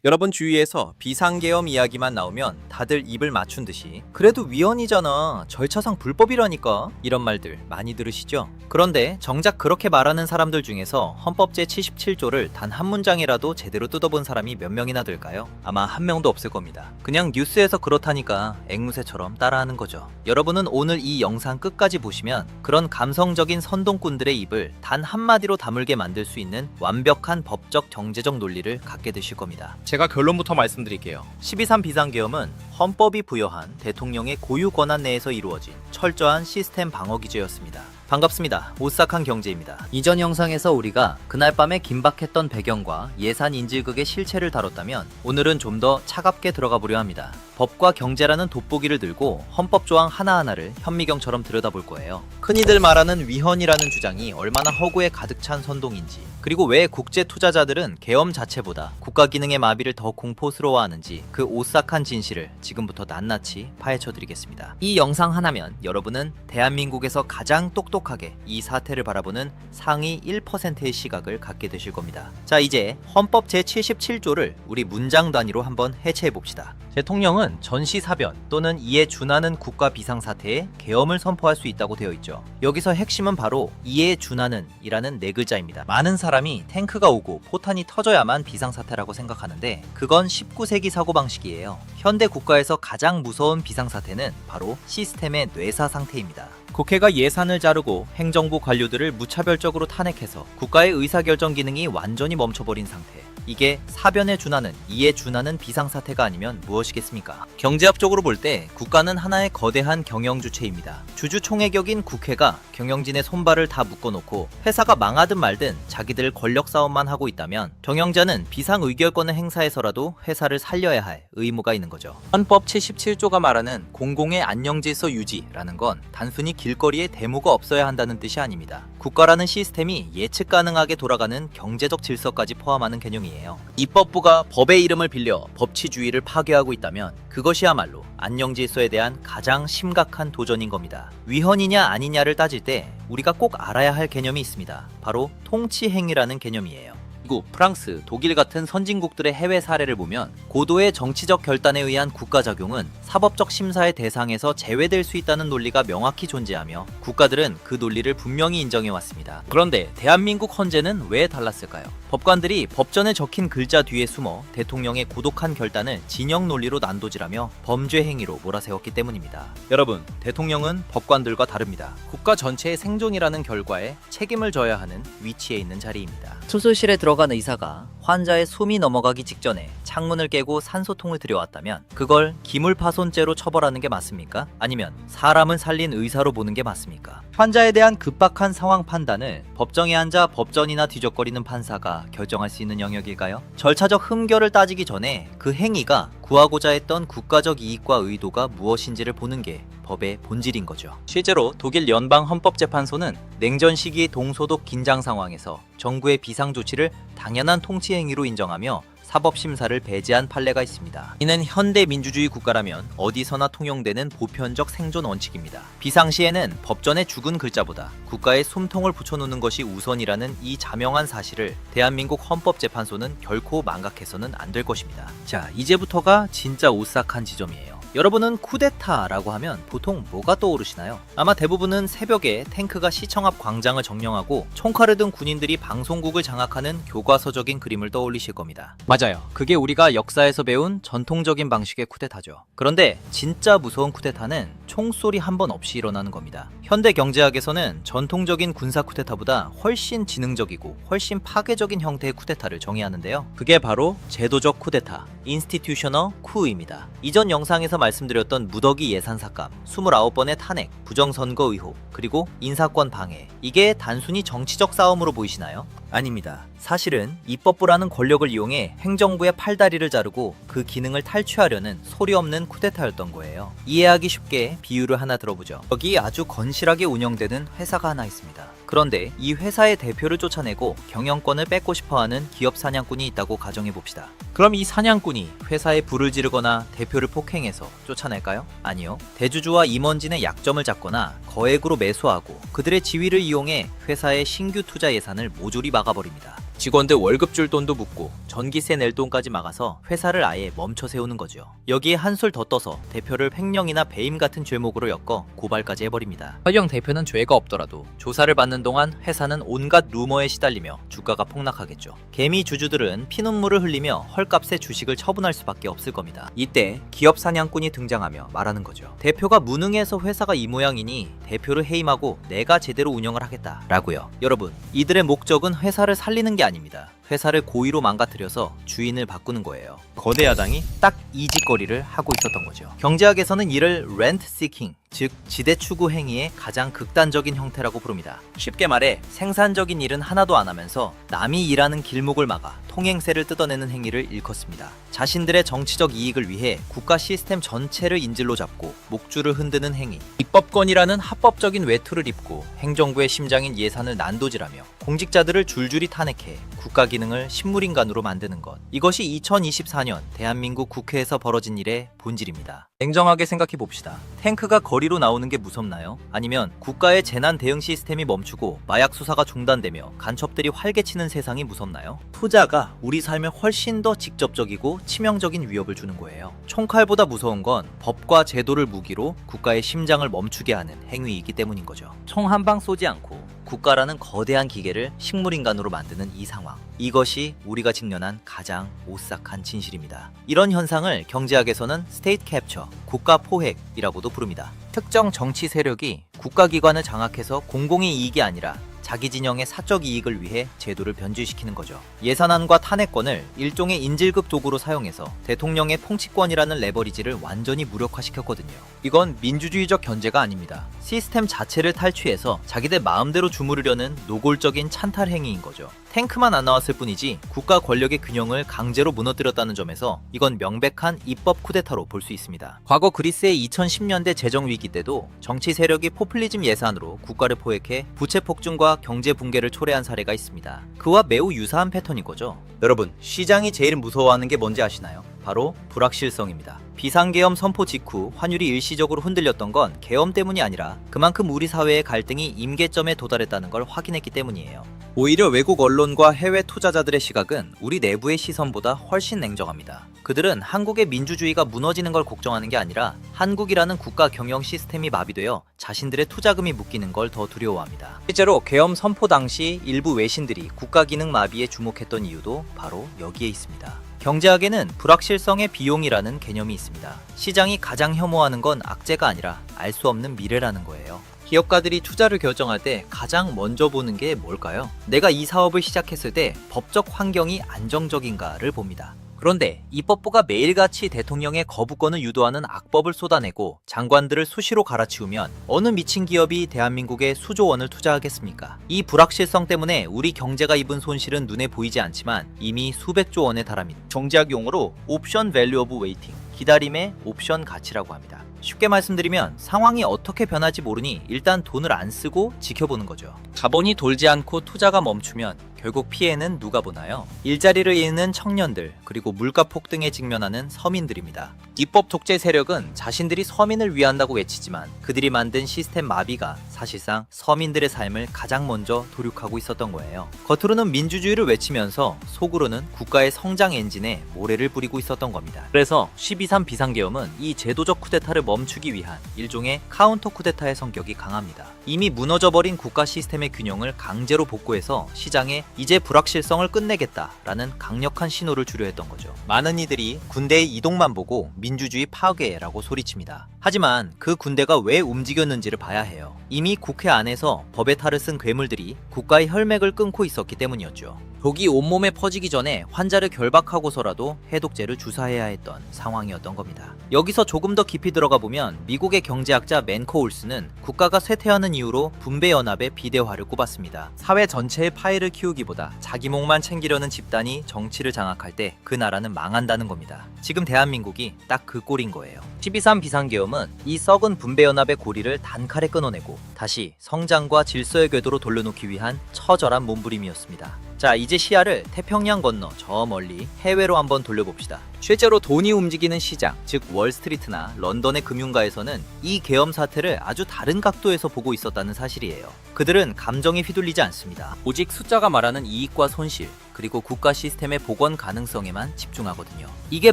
여러분 주위에서 비상계엄 이야기만 나오면 다들 입을 맞춘 듯이 그래도 위헌이잖아, 절차상 불법이라니까, 이런 말들 많이 들으시죠? 그런데 정작 그렇게 말하는 사람들 중에서 헌법 제77조를 단 한 문장이라도 제대로 뜯어본 사람이 몇 명이나 될까요? 아마 한 명도 없을 겁니다. 그냥 뉴스에서 그렇다니까 앵무새처럼 따라하는 거죠. 여러분은 오늘 이 영상 끝까지 보시면 그런 감성적인 선동꾼들의 입을 단 한마디로 다물게 만들 수 있는 완벽한 법적 경제적 논리를 갖게 되실 겁니다. 제가 결론부터 말씀드릴게요. 12.3 비상계엄은 헌법이 부여한 대통령의 고유 권한 내에서 이루어진 철저한 시스템 방어 기제였습니다. 반갑습니다. 오싹한 경제입니다. 이전 영상에서 우리가 그날 밤에 긴박했던 배경과 예산 인질극의 실체를 다뤘다면 오늘은 좀 더 차갑게 들어가 보려 합니다. 법과 경제라는 돋보기를 들고 헌법 조항 하나하나를 현미경처럼 들여다볼 거예요. 흔히들 말하는 위헌이라는 주장이 얼마나 허구에 가득 찬 선동인지, 그리고 왜 국제 투자자들은 계엄 자체보다 국가 기능의 마비를 더 공포스러워하는지, 그 오싹한 진실을 지금부터 낱낱이 파헤쳐 드리겠습니다. 이 영상 하나면 여러분은 대한민국에서 가장 똑똑하게 이 사태를 바라보는 상위 1%의 시각을 갖게 되실 겁니다. 자, 이제 헌법 제77조를 우리 문장 단위로 한번 해체해 봅시다. 대통령은 전시사변 또는 이에 준하는 국가 비상사태에 계엄을 선포할 수 있다고 되어 있죠. 여기서 핵심은 바로 이에 준하는 이라는 네 글자입니다. 많은 사람이 탱크가 오고 포탄이 터져야만 비상사태라고 생각하는데 그건 19세기 사고방식이에요. 현대 국가에서 가장 무서운 비상사태는 바로 시스템의 뇌사 상태입니다. 국회가 예산을 자르고 행정부 관료들을 무차별적으로 탄핵해서 국가의 의사결정 기능이 완전히 멈춰버린 상태. 이게 사변에 준하는, 이에 준하는 비상사태가 아니면 무엇이겠습니까? 경제학적으로 볼 때 국가는 하나의 거대한 경영주체입니다. 주주총회격인 국회가 경영진의 손발을 다 묶어놓고 회사가 망하든 말든 자기들 권력 싸움만 하고 있다면 경영자는 비상의결권을 행사해서라도 회사를 살려야 할 의무가 있는 거죠. 헌법 제17조가 말하는 공공의 안녕질서 유지라는 건 단순히 길거리에 데모가 없어야 한다는 뜻이 아닙니다. 국가라는 시스템이 예측 가능하게 돌아가는 경제적 질서까지 포함하는 개념이에요. 입법부가 법의 이름을 빌려 법치주의를 파괴하고 있다면 그것이야말로 안녕질서에 대한 가장 심각한 도전인 겁니다. 위헌이냐 아니냐를 따질 때 우리가 꼭 알아야 할 개념이 있습니다. 바로 통치행위라는 개념이에요. 미국, 프랑스, 독일 같은 선진국들의 해외 사례를 보면 고도의 정치적 결단에 의한 국가작용은 사법적 심사의 대상에서 제외될 수 있다는 논리가 명확히 존재하며 국가들은 그 논리를 분명히 인정해왔습니다. 그런데 대한민국 헌재는 왜 달랐을까요? 법관들이 법전에 적힌 글자 뒤에 숨어 대통령의 고독한 결단을 진영 논리로 난도질하며 범죄 행위로 몰아세웠기 때문입니다. 여러분, 대통령은 법관들과 다릅니다. 국가 전체의 생존이라는 결과에 책임을 져야 하는 위치에 있는 자리입니다. 수술실에 들어간 의사가 환자의 숨이 넘어가기 직전에 창문을 깨고 산소통을 들여왔다면 그걸 기물파손죄로 처벌하는 게 맞습니까? 아니면 사람을 살린 의사로 보는 게 맞습니까? 환자에 대한 급박한 상황 판단을 법정에 앉아 법전이나 뒤적거리는 판사가 결정할 수 있는 영역일까요? 절차적 흠결을 따지기 전에 그 행위가 구하고자 했던 국가적 이익과 의도가 무엇인지를 보는 게 법의 본질인 거죠. 실제로 독일 연방헌법재판소는 냉전 시기 동소독 긴장 상황에서 정부의 비상조치를 당연한 통치행위로 인정하며 사법심사를 배제한 판례가 있습니다. 이는 현대 민주주의 국가라면 어디서나 통용되는 보편적 생존 원칙입니다. 비상시에는 법전에 죽은 글자보다 국가의 숨통을 붙여놓는 것이 우선이라는 이 자명한 사실을 대한민국 헌법재판소는 결코 망각해서는 안 될 것입니다. 자, 이제부터가 진짜 오싹한 지점이에요. 여러분은 쿠데타라고 하면 보통 뭐가 떠오르시나요? 아마 대부분은 새벽에 탱크가 시청 앞 광장을 점령하고 총칼을 든 군인들이 방송국을 장악하는 교과서적인 그림을 떠올리실 겁니다. 맞아요. 그게 우리가 역사에서 배운 전통적인 방식의 쿠데타죠. 그런데 진짜 무서운 쿠데타는 총소리 한 번 없이 일어나는 겁니다. 현대 경제학에서는 전통적인 군사 쿠데타보다 훨씬 지능적이고 훨씬 파괴적인 형태의 쿠데타를 정의하는데요. 그게 바로 제도적 쿠데타, 인스티튜셔널 쿠입니다. 이전 영상에서 말씀드렸던 무더기 예산 삭감, 29번의 탄핵, 부정선거 의혹, 그리고 인사권 방해, 이게 단순히 정치적 싸움으로 보이시나요? 아닙니다. 사실은 입법부라는 권력을 이용해 행정부의 팔다리를 자르고 그 기능을 탈취하려는 소리 없는 쿠데타였던 거예요. 이해하기 쉽게 비유를 하나 들어보죠. 여기 아주 건실하게 운영되는 회사가 하나 있습니다. 그런데 이 회사의 대표를 쫓아내고 경영권을 뺏고 싶어하는 기업 사냥꾼이 있다고 가정해봅시다. 그럼 이 사냥꾼이 회사에 불을 지르거나 대표를 폭행해서 쫓아낼까요? 아니요. 대주주와 임원진의 약점을 잡거나 거액으로 매수하고 그들의 지위를 이용해 회사의 신규 투자 예산을 모조리 막아버립니다. 직원들 월급 줄 돈도 묻고 전기세 낼 돈까지 막아서 회사를 아예 멈춰 세우는 거죠. 여기에 한술 더 떠서 대표를 횡령이나 배임 같은 죄목으로 엮어 고발까지 해버립니다. 설령 대표는 죄가 없더라도 조사를 받는 동안 회사는 온갖 루머에 시달리며 주가가 폭락하겠죠. 개미 주주들은 피눈물을 흘리며 헐값에 주식을 처분할 수밖에 없을 겁니다. 이때 기업 사냥꾼이 등장하며 말하는 거죠. 대표가 무능해서 회사가 이 모양이니 대표를 해임하고 내가 제대로 운영을 하겠다라고요. 여러분, 이들의 목적은 회사를 살리는 게 아닙니다. 회사를 고의로 망가뜨려서 주인을 바꾸는 거예요. 거대 야당이 딱 이 짓거리를 하고 있었던 거죠. 경제학에서는 이를 렌트 시킹, 즉 지대 추구 행위의 가장 극단적인 형태라고 부릅니다. 쉽게 말해 생산적인 일은 하나도 안 하면서 남이 일하는 길목을 막아 통행세를 뜯어내는 행위를 일컫습니다. 자신들의 정치적 이익을 위해 국가 시스템 전체를 인질로 잡고 목줄을 흔드는 행위, 입법권이라는 합법적인 외투를 입고 행정부의 심장인 예산을 난도질하며 공직자들을 줄줄이 탄핵해 국가 기능을 식물인간으로 만드는 것. 이것이 2024년 대한민국 국회에서 벌어진 일의 본질입니다. 냉정하게 생각해 봅시다. 탱크가 거리로 나오는 게 무섭나요? 아니면 국가의 재난 대응 시스템이 멈추고 마약 수사가 중단되며 간첩들이 활개치는 세상이 무섭나요? 투자가 우리 삶에 훨씬 더 직접적이고 치명적인 위협을 주는 거예요. 총칼보다 무서운 건 법과 제도를 무기로 국가의 심장을 멈추게 하는 행위이기 때문인 거죠. 총 한 방 쏘지 않고 국가라는 거대한 기계를 식물인간으로 만드는 이 상황. 이것이 우리가 직면한 가장 오싹한 진실입니다. 이런 현상을 경제학에서는 스테이트 캡처, 국가 포획이라고도 부릅니다. 특정 정치 세력이 국가기관을 장악해서 공공의 이익이 아니라 자기 진영의 사적 이익을 위해 제도를 변질시키는 거죠. 예산안과 탄핵권을 일종의 인질극 도구로 사용해서 대통령의 통치권이라는 레버리지를 완전히 무력화시켰거든요. 이건 민주주의적 견제가 아닙니다. 시스템 자체를 탈취해서 자기들 마음대로 주무르려는 노골적인 찬탈 행위인 거죠. 탱크만 안 나왔을 뿐이지 국가 권력의 균형을 강제로 무너뜨렸다는 점에서 이건 명백한 입법 쿠데타로 볼 수 있습니다. 과거 그리스의 2010년대 재정 위기 때도 정치 세력이 포퓰리즘 예산으로 국가를 포획해 부채 폭증과 경제 붕괴를 초래한 사례가 있습니다. 그와 매우 유사한 패턴인 거죠. 여러분, 시장이 제일 무서워하는 게 뭔지 아시나요? 바로 불확실성입니다. 비상계엄 선포 직후 환율이 일시적으로 흔들렸던 건 계엄 때문이 아니라 그만큼 우리 사회의 갈등이 임계점에 도달했다는 걸 확인했기 때문이에요. 오히려 외국 언론과 해외 투자자들의 시각은 우리 내부의 시선보다 훨씬 냉정합니다. 그들은 한국의 민주주의가 무너지는 걸 걱정하는 게 아니라 한국이라는 국가 경영 시스템이 마비되어 자신들의 투자금이 묶이는 걸 더 두려워합니다. 실제로 계엄 선포 당시 일부 외신들이 국가 기능 마비에 주목했던 이유도 바로 여기에 있습니다. 경제학에는 불확실성의 비용이라는 개념이 있습니다. 시장이 가장 혐오하는 건 악재가 아니라 알 수 없는 미래라는 거예요. 기업가들이 투자를 결정할 때 가장 먼저 보는 게 뭘까요? 내가 이 사업을 시작했을 때 법적 환경이 안정적인가를 봅니다. 그런데 입법부가 매일같이 대통령의 거부권을 유도하는 악법을 쏟아내고 장관들을 수시로 갈아치우면 어느 미친 기업이 대한민국에 수조 원을 투자하겠습니까? 이 불확실성 때문에 우리 경제가 입은 손실은 눈에 보이지 않지만 이미 수백조 원에 달합니다. 경제학 용어로 옵션 밸류 오브 웨이팅, 기다림의 옵션 가치라고 합니다. 쉽게 말씀드리면 상황이 어떻게 변할지 모르니 일단 돈을 안 쓰고 지켜보는 거죠. 자본이 돌지 않고 투자가 멈추면 결국 피해는 누가 보나요? 일자리를 잃는 청년들, 그리고 물가 폭등에 직면하는 서민들입니다. 입법 독재 세력은 자신들이 서민을 위한다고 외치지만 그들이 만든 시스템 마비가 사실상 서민들의 삶을 가장 먼저 도륙하고 있었던 거예요. 겉으로는 민주주의를 외치면서 속으로는 국가의 성장 엔진에 모래를 뿌리고 있었던 겁니다. 그래서 12.3 비상계엄은 이 제도적 쿠데타를 멈추기 위한 일종의 카운터 쿠데타의 성격이 강합니다. 이미 무너져버린 국가 시스템의 균형을 강제로 복구해서 시장에 이제 불확실성을 끝내겠다라는 강력한 신호를 주려 했던 거죠. 많은 이들이 군대의 이동만 보고 민주주의 파괴라고 소리칩니다. 하지만 그 군대가 왜 움직였는지를 봐야 해요. 이미 국회 안에서 법의 탈을 쓴 괴물들이 국가의 혈맥을 끊고 있었기 때문이었죠. 독이 온몸에 퍼지기 전에 환자를 결박하고서라도 해독제를 주사해야 했던 상황이었던 겁니다. 여기서 조금 더 깊이 들어가 보면 미국의 경제학자 맨코 올스는 국가가 쇠퇴하는 이유로 분배연합의 비대화를 꼽았습니다. 사회 전체의 파이를 키우기보다 자기 몫만 챙기려는 집단이 정치를 장악할 때 그 나라는 망한다는 겁니다. 지금 대한민국이 딱 그 꼴인 거예요. 12.3 비상계엄은 이 썩은 분배연합의 고리를 단칼에 끊어내고 다시 성장과 질서의 궤도로 돌려놓기 위한 처절한 몸부림이었습니다. 자, 이제 시야를 태평양 건너 저 멀리 해외로 한번 돌려봅시다. 실제로 돈이 움직이는 시장, 즉 월스트리트나 런던의 금융가에서는 이 계엄 사태를 아주 다른 각도에서 보고 있었다는 사실이에요. 그들은 감정에 휘둘리지 않습니다. 오직 숫자가 말하는 이익과 손실, 그리고 국가 시스템의 복원 가능성에만 집중하거든요. 이게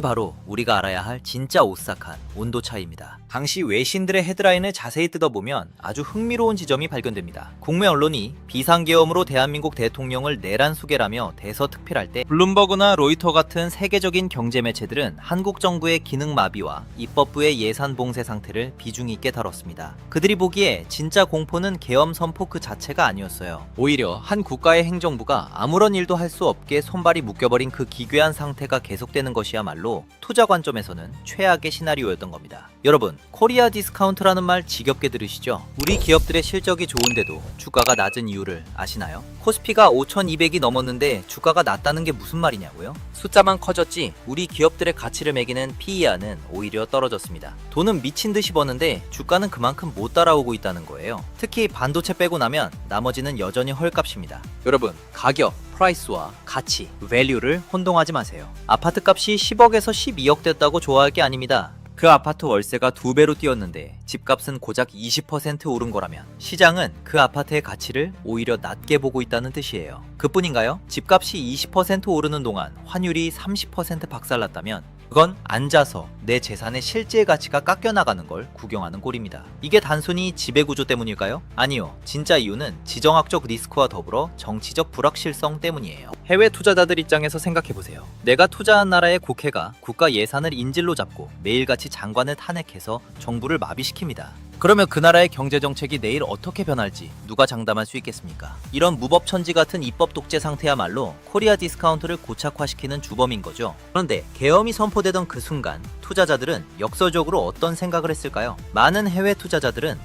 바로 우리가 알아야 할 진짜 오싹한 온도 차이입니다. 당시 외신들의 헤드라인을 자세히 뜯어보면 아주 흥미로운 지점이 발견됩니다. 국내 언론이 비상계엄으로 대한민국 대통령을 내란 수계라며 대서특필할 때 블룸버그나 로이터 같은 세계적인 경제 매체들은 한국 정부의 기능 마비와 입법부의 예산 봉쇄 상태를 비중 있게 다뤘습니다. 그들이 보기에 진짜 공포는 계엄 선포 그 자체가 아니었어요. 오히려 한 국가의 행정부가 아무런 일도 할 수 없게 손발이 묶여버린 그 기괴한 상태가 계속되는 것이야말로 투자 관점에서는 최악의 시나리오였던 겁니다. 여러분, 코리아 디스카운트라는 말 지겹게 들으시죠? 우리 기업들의 실적이 좋은데도 주가가 낮은 이유를 아시나요? 코스피가 5,200이 넘었는데 주가가 낮다는 게 무슨 말이냐고요? 숫자만 커졌지 우리 기업들의 가치를 매기는 PER는 오히려 떨어졌습니다. 돈은 미친 듯이 버는데 주가는 그만큼 못 따라오고 있다는 거예요. 특히 반도체 빼고 나면 나머지는 여전히 헐값입니다. 여러분, 가격, 프라이스와 가치, 밸류를 혼동하지 마세요. 아파트 값이 10억에서 12억 됐다고 좋아할 게 아닙니다. 그 아파트 월세가 2배로 뛰었는데 집값은 고작 20% 오른 거라면 시장은 그 아파트의 가치를 오히려 낮게 보고 있다는 뜻이에요. 그뿐인가요? 집값이 20% 오르는 동안 환율이 30% 박살났다면 그건 앉아서 내 재산의 실제 가치가 깎여나가는 걸 구경하는 꼴입니다. 이게 단순히 지배구조 때문일까요? 아니요. 진짜 이유는 지정학적 리스크와 더불어 정치적 불확실성 때문이에요. 해외 투자자들 입장에서 생각해보세요. 내가 투자한 나라의 국회가 국가 예산을 인질로 잡고 매일같이 장관을 탄핵해서 정부를 마비시킵니다. 그러면 그 나라의 경제정책이 내일 어떻게 변할지 누가 장담할 수 있겠습니까? 이런 무법천지 같은 입법 독재 상태야말로 코리아 디스카운트를 고착화시키는 주범인 거죠. 그런데 계엄이 선포되던 그 순간 투자자들은 역설적으로 어떤 생각을 했을까요? 많은 해외 투자자들은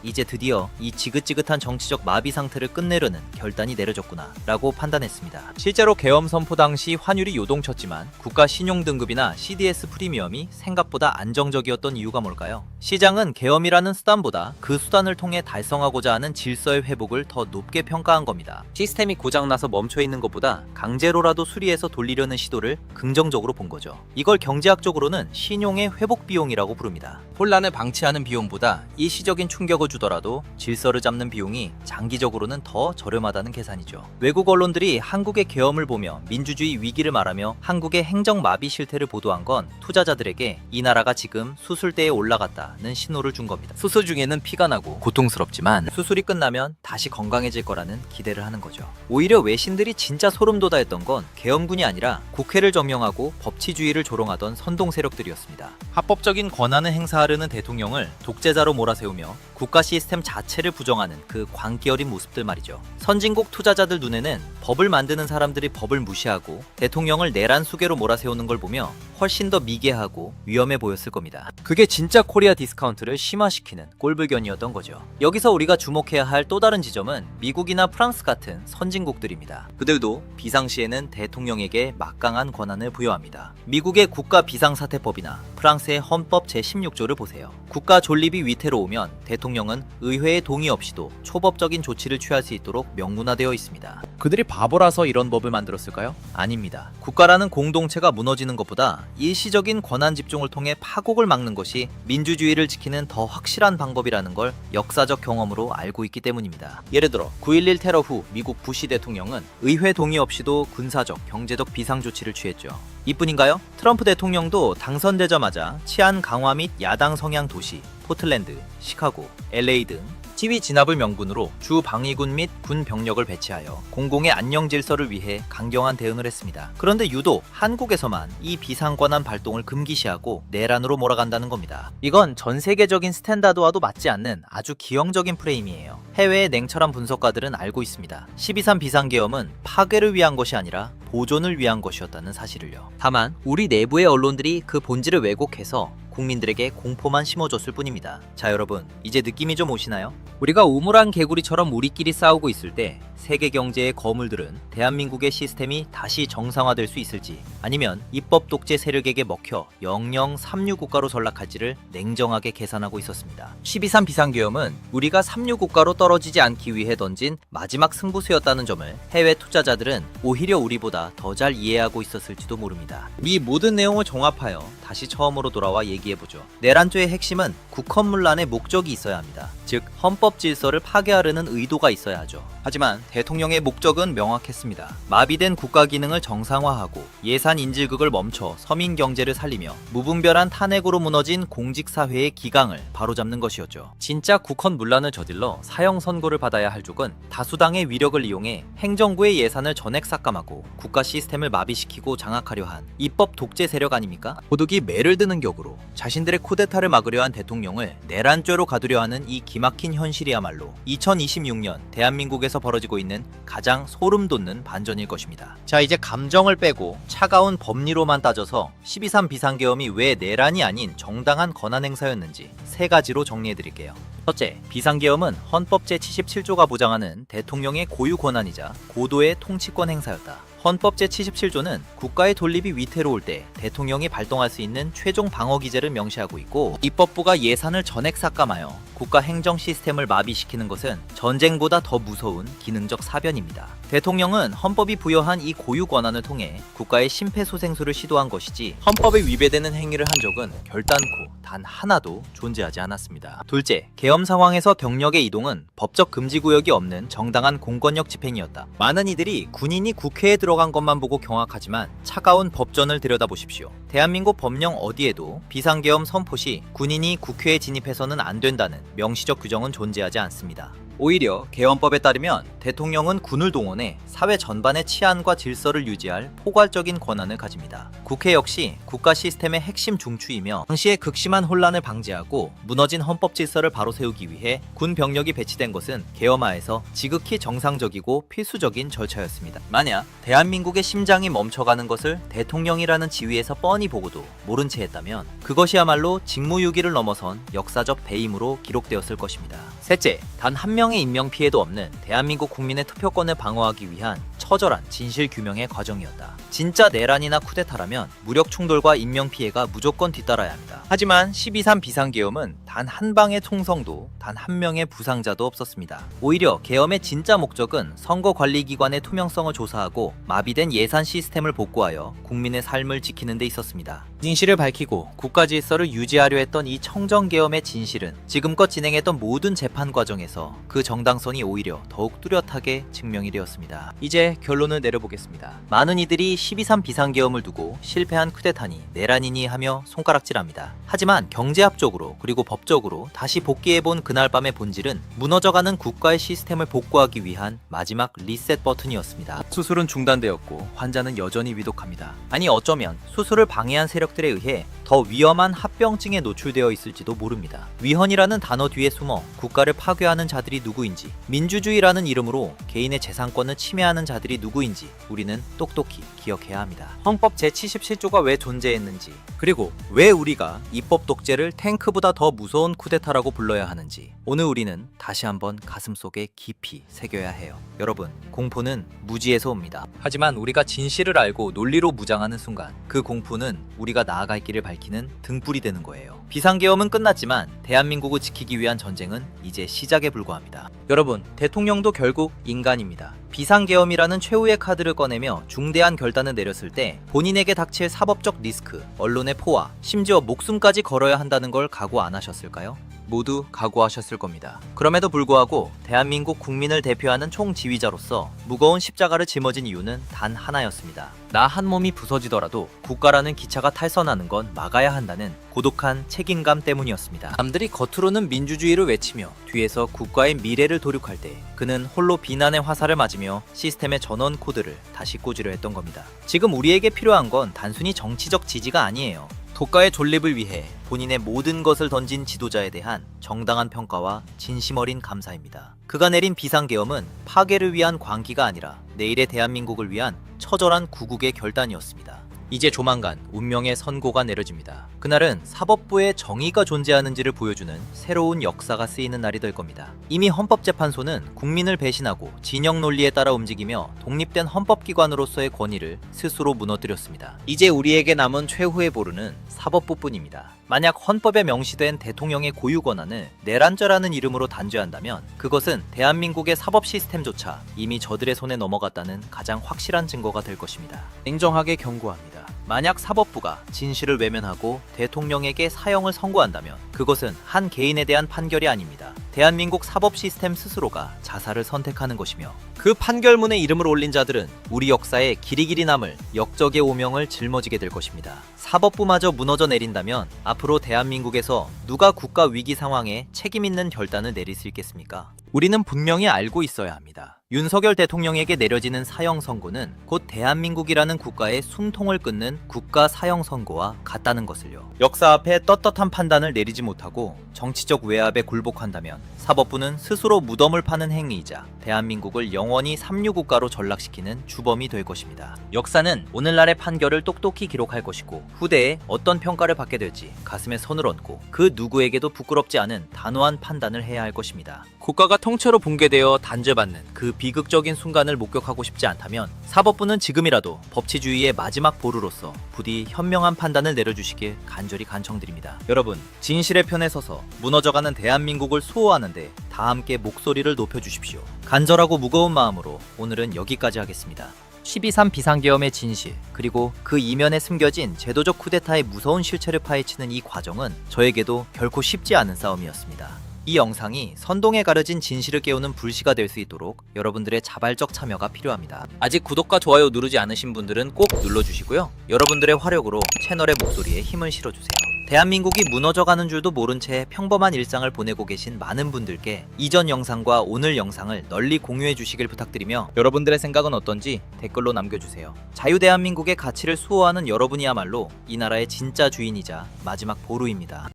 이제 드디어 이 지긋지긋한 정치적 마비 상태를 끝내려는 결단이 내려졌구나 라고 판단했습니다. 실제로 계엄 선포 당시 환율이 요동쳤지만 국가 신용등급이나 CDS 프리미엄이 생각보다 안정적이었던 이유가 뭘까요? 시장은 계엄이라는 수단보다 그 수단을 통해 달성하고자 하는 질서의 회복을 더 높게 평가한 겁니다. 시스템이 고장나서 멈춰있는 것보다 강제로라도 수리해서 돌리려는 시도를 긍정적으로 본 거죠. 이걸 경제학적으로는 신용의 회복 비용이라고 부릅니다. 혼란을 방치하는 비용보다 일시적인 충격을 주더라도 질서를 잡는 비용이 장기적으로는 더 저렴하다는 계산이죠. 외국 언론들이 한국의 계엄을 보며 민주주의 위기를 말하며 한국의 행정 마비 실태를 보도한 건 투자자들에게 이 나라가 지금 수술대에 올라갔다는 신호를 준 겁니다. 수술 중에는 피가 나고 고통스럽지만 수술이 끝나면 다시 건강해질 거라는 기대를 하는 거죠. 오히려 외신들이 진짜 소름 돋아했던 건 계엄군이 아니라 국회를 점령하고 법치주의를 조롱하던 선동 세력들이었습니다. 합법적인 권한을 행사하려는 대통령을 독재자로 몰아세우며 국가 시스템 자체를 부정하는 그 광기 어린 모습들 말이죠. 선진국 투자자들 눈에는 법을 만드는 사람들이 법을 무시하고 대통령을 내란 수계로 몰아세우는 걸 보며 훨씬 더 미개하고 위험해 보였을 겁니다. 그게 진짜 코리아 디스카운트를 심화시키는 꼴불견이었던 거죠. 여기서 우리가 주목해야 할 또 다른 지점은 미국이나 프랑스 같은 선진국들입니다. 그들도 비상시에는 대통령에게 막강한 권한을 부여합니다. 미국의 국가 비상사태법이나 프랑스의 헌법 제16조를 보세요. 국가 존립이 위태로우면 대통령은 의회의 동의 없이도 초법적인 조치를 취할 수 있도록 명문화되어 있습니다. 그들이 바보라서 이런 법을 만들었을까요? 아닙니다. 국가라는 공동체가 무너지는 것보다 일시적인 권한 집중을 통해 파국을 막는 것이 민주주의를 지키는 더 확실한 방법이라는 걸 역사적 경험으로 알고 있기 때문입니다. 예를 들어 9.11 테러 후 미국 부시 대통령은 의회 동의 없이도 군사적, 경제적 비상조치를 취했죠. 이뿐인가요? 트럼프 대통령도 당선되자마자 치안 강화 및 야당 성향 도시 포틀랜드, 시카고, LA 등 지휘 진압을 명분으로 주 방위군 및 군 병력을 배치하여 공공의 안녕 질서를 위해 강경한 대응을 했습니다. 그런데 유독 한국에서만 이 비상권한 발동을 금기시하고 내란으로 몰아간다는 겁니다. 이건 전 세계적인 스탠다드와도 맞지 않는 아주 기형적인 프레임이에요. 해외의 냉철한 분석가들은 알고 있습니다. 12.3 비상계엄은 파괴를 위한 것이 아니라 보존을 위한 것이었다는 사실을요. 다만 우리 내부의 언론들이 그 본질을 왜곡해서 국민들에게 공포만 심어줬을 뿐입니다. 자, 여러분, 이제 느낌이 좀 오시나요? 우리가 우물안 개구리처럼 우리끼리 싸우고 있을 때 세계 경제의 거물들은 대한민국의 시스템이 다시 정상화될 수 있을지 아니면 입법 독재 세력에게 먹혀 영영 삼류 국가로 전락할지를 냉정하게 계산하고 있었습니다. 12.3 비상계엄은 우리가 삼류 국가로 떨어지지 않기 위해 던진 마지막 승부수였다는 점을 해외 투자자들은 오히려 우리보다 더 잘 이해하고 있었을지도 모릅니다. 이 모든 내용을 종합하여 다시 처음으로 돌아와 얘기해보죠. 내란죄의 핵심은 국헌문란의 목적이 있어야 합니다. 즉 헌법 질서를 파괴하려는 의도가 있어야 하죠. 하지만 대통령의 목적은 명확했습니다. 마비된 국가 기능을 정상화하고 예산 인질극을 멈춰 서민 경제를 살리며 무분별한 탄핵으로 무너진 공직사회의 기강을 바로잡는 것이었죠. 진짜 국헌 문란을 저질러 사형 선고를 받아야 할 쪽은 다수당의 위력을 이용해 행정부의 예산을 전액 삭감하고 국가 시스템을 마비시키고 장악하려 한 입법 독재 세력 아닙니까? 도둑이 매를 드는 격으로 자신들의 쿠데타를 막으려 한 대통령을 내란죄로 가두려 하는 이 기막힌 현실이야말로 2026년 대한민국에서 벌어지고 있는 가장 소름 돋는 반전일 것입니다. 자, 이제 감정을 빼고 차가운 법리로만 따져서 12.3 비상계엄이 왜 내란이 아닌 정당한 권한 행사였는지 세 가지로 정리해드릴게요. 첫째, 비상계엄은 헌법 제77조가 보장하는 대통령의 고유 권한이자 고도의 통치권 행사였다. 헌법 제77조는 국가의 돌립이 위태로울 때 대통령이 발동할 수 있는 최종 방어 기제를 명시하고 있고, 입법부가 예산을 전액 삭감하여 국가 행정 시스템을 마비시키는 것은 전쟁보다 더 무서운 기능적 사변입니다. 대통령은 헌법이 부여한 이 고유 권한을 통해 국가의 심폐소생술을 시도한 것이지 헌법에 위배되는 행위를 한 적은 결단코 단 하나도 존재하지 않았습니다. 둘째, 계엄 상황에서 병력의 이동은 법적 금지 구역이 없는 정당한 공권력 집행이었다. 많은 이들이 군인이 국회에 들어간 것만 보고 경악하지만 차가운 법전을 들여다보십시오. 대한민국 법령 어디에도 비상계엄 선포 시 군인이 국회에 진입해서는 안 된다는 명시적 규정은 존재하지 않습니다. 오히려 계엄법에 따르면 대통령은 군을 동원해 사회 전반의 치안과 질서를 유지할 포괄적인 권한을 가집니다. 국회 역시 국가 시스템의 핵심 중추이며 당시의 극심한 혼란을 방지하고 무너진 헌법 질서를 바로 세우기 위해 군 병력이 배치된 것은 계엄하에서 지극히 정상적이고 필수적인 절차였습니다. 만약 대한민국의 심장이 멈춰가는 것을 대통령이라는 지위에서 뻔히 보고도 모른 채 했다면 그것이야말로 직무유기를 넘어선 역사적 배임으로 기록되었을 것입니다. 셋째, 단 한 명의 인명 피해도 없는 대한민국 국민의 투표권을 방어하기 위한 처절한 진실 규명의 과정이었다. 진짜 내란이나 쿠데타라면 무력 충돌과 인명 피해가 무조건 뒤따라야 합니다. 하지만 12.3 비상계엄은 단 한 방의 총성도 단 한 명의 부상자도 없었습니다. 오히려 계엄의 진짜 목적은 선거관리기관의 투명성을 조사하고 마비된 예산 시스템을 복구하여 국민의 삶을 지키는 데 있었습니다. 진실을 밝히고 국가 질서를 유지하려 했던 이 청정계엄의 진실은 지금껏 진행했던 모든 재판 과정에서 그 정당성이 오히려 더욱 뚜렷하게 증명이 되었습니다. 이제 결론을 내려보겠습니다. 많은 이들이 12.3 비상계엄을 두고 실패한 쿠데타니 내란이니 하며 손가락질합니다. 하지만 경제학적으로 그리고 법적으로 다시 복귀해본 그날 밤의 본질은 무너져가는 국가의 시스템을 복구하기 위한 마지막 리셋 버튼이었습니다. 수술은 중단되었고 환자는 여전히 위독합니다. 아니, 어쩌면 수술을 방해한 세력들에 의해 더 위험한 합병증에 노출되어 있을지도 모릅니다. 위헌이라는 단어 뒤에 숨어 국가를 파괴하는 자들이 누구인지, 민주주의라는 이름으로 개인의 재산권을 침해하는 자들이 누구인지 우리는 똑똑히 기억해야 합니다. 헌법 제77조가 왜 존재했는지, 그리고 왜 우리가 입법 독재를 탱크보다 더 무서운 쿠데타라고 불러야 하는지 오늘 우리는 다시 한번 가슴속에 깊이 새겨야 해요. 여러분, 공포는 무지에서 옵니다. 하지만 우리가 진실을 알고 논리로 무장하는 순간 그 공포는 우리가 나아갈 길을 밝히는 등불이 되는 거예요. 비상계엄은 끝났지만 대한민국을 지키기 위한 전쟁은 이제 시작에 불과합니다. 여러분, 대통령도 결국 인간입니다. 비상계엄이라는 최후의 카드를 꺼내며 중대한 결단을 내렸을 때 본인에게 닥칠 사법적 리스크, 언론의 포화, 심지어 목숨까지 걸어야 한다는 걸 각오 안 하셨을까요? 모두 각오하셨을 겁니다. 그럼에도 불구하고 대한민국 국민을 대표하는 총지휘자로서 무거운 십자가를 짊어진 이유는 단 하나였습니다. 나 한 몸이 부서지더라도 국가라는 기차가 탈선하는 건 막아야 한다는 고독한 책임감 때문이었습니다. 남들이 겉으로는 민주주의를 외치며 뒤에서 국가의 미래를 도륙할 때 그는 홀로 비난의 화살을 맞으며 시스템의 전원 코드를 다시 꽂으려 했던 겁니다. 지금 우리에게 필요한 건 단순히 정치적 지지가 아니에요. 국가의 존립을 위해 본인의 모든 것을 던진 지도자에 대한 정당한 평가와 진심 어린 감사입니다. 그가 내린 비상계엄은 파괴를 위한 광기가 아니라 내일의 대한민국을 위한 처절한 구국의 결단이었습니다. 이제 조만간 운명의 선고가 내려집니다. 그날은 사법부에 정의가 존재하는지를 보여주는 새로운 역사가 쓰이는 날이 될 겁니다. 이미 헌법재판소는 국민을 배신하고 진영 논리에 따라 움직이며 독립된 헌법기관으로서의 권위를 스스로 무너뜨렸습니다. 이제 우리에게 남은 최후의 보루는 사법부뿐입니다. 만약 헌법에 명시된 대통령의 고유 권한을 내란죄라는 이름으로 단죄한다면 그것은 대한민국의 사법 시스템조차 이미 저들의 손에 넘어갔다는 가장 확실한 증거가 될 것입니다. 냉정하게 경고합니다. 만약 사법부가 진실을 외면하고 대통령에게 사형을 선고한다면 그것은 한 개인에 대한 판결이 아닙니다. 대한민국 사법 시스템 스스로가 자살을 선택하는 것이며 그 판결문에 이름을 올린 자들은 우리 역사에 길이길이 남을 역적의 오명을 짊어지게 될 것입니다. 사법부마저 무너져 내린다면 앞으로 대한민국에서 누가 국가 위기 상황에 책임 있는 결단을 내릴 수 있겠습니까? 우리는 분명히 알고 있어야 합니다. 윤석열 대통령에게 내려지는 사형 선고는 곧 대한민국이라는 국가의 숨통을 끊는 국가 사형 선고와 같다는 것을요. 역사 앞에 떳떳한 판단을 내리지 못하고 정치적 외압에 굴복한다면 사법부는 스스로 무덤을 파는 행위이자 대한민국을 영원히 삼류국가로 전락시키는 주범이 될 것입니다. 역사는 오늘날의 판결을 똑똑히 기록할 것이고 후대에 어떤 평가를 받게 될지 가슴에 손을 얹고 그 누구에게도 부끄럽지 않은 단호한 판단을 해야 할 것입니다. 국가가 통째로 붕괴되어 단죄받는 그 비극적인 순간을 목격하고 싶지 않다면 사법부는 지금이라도 법치주의의 마지막 보루로서 부디 현명한 판단을 내려주시길 간절히 간청드립니다. 여러분, 진실의 편에 서서 무너져가는 대한민국을 수호하는데 다 함께 목소리를 높여주십시오. 간절하고 무거운 마음으로 오늘은 여기까지 하겠습니다. 12.3 비상계엄의 진실, 그리고 그 이면에 숨겨진 제도적 쿠데타의 무서운 실체를 파헤치는 이 과정은 저에게도 결코 쉽지 않은 싸움이었습니다. 이 영상이 선동에 가려진 진실을 깨우는 불씨가 될 수 있도록 여러분들의 자발적 참여가 필요합니다. 아직 구독과 좋아요 누르지 않으신 분들은 꼭 눌러주시고요. 여러분들의 화력으로 채널의 목소리에 힘을 실어주세요. 대한민국이 무너져가는 줄도 모른 채 평범한 일상을 보내고 계신 많은 분들께 이전 영상과 오늘 영상을 널리 공유해 주시길 부탁드리며 여러분들의 생각은 어떤지 댓글로 남겨주세요. 자유대한민국의 가치를 수호하는 여러분이야말로 이 나라의 진짜 주인이자 마지막 보루입니다.